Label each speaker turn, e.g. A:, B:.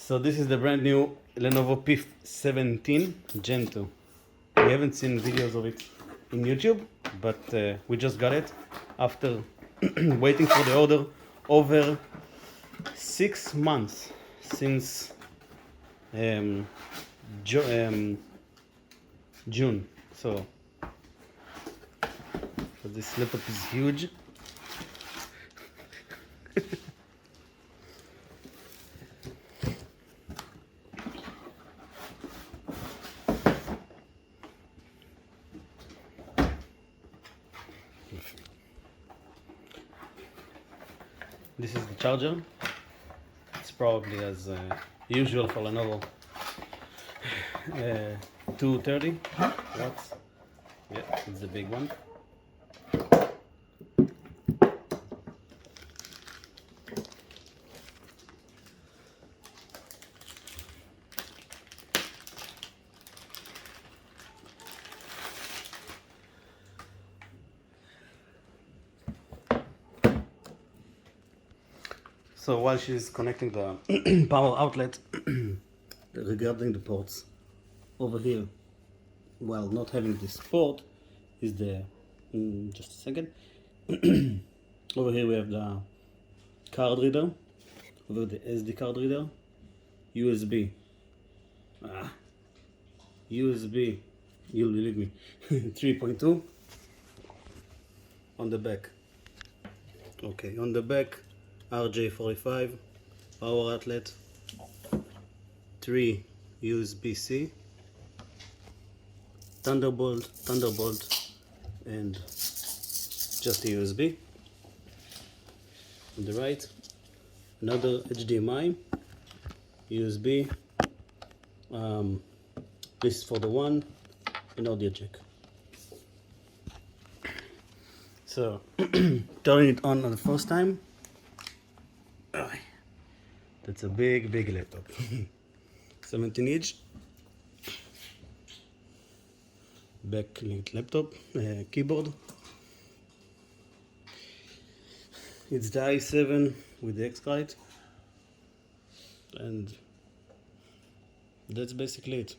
A: So this is the brand new Lenovo P17 Gen 2. We haven't seen videos of it in YouTube, but we just got it after waiting for the order over 6 months since June. So this laptop is huge. This is the charger. It's probably as usual for Lenovo 230 watts. Yeah, it's the big one. So while she's connecting the power outlet, regarding the ports, over here, while not having this port, is the, just a second, over here we have the card reader, over the SD card reader, USB, USB, you'll believe me, 3.2 on the back. Okay, on the back, RJ45 power outlet, 3 USB-C, Thunderbolt, and just a USB. On the right, another HDMI, USB. This is for the one, and audio jack. So turning it on the first time. That's a big laptop. 17-inch backlit laptop, keyboard. It's the i7 with the X-Kite, and that's basically it.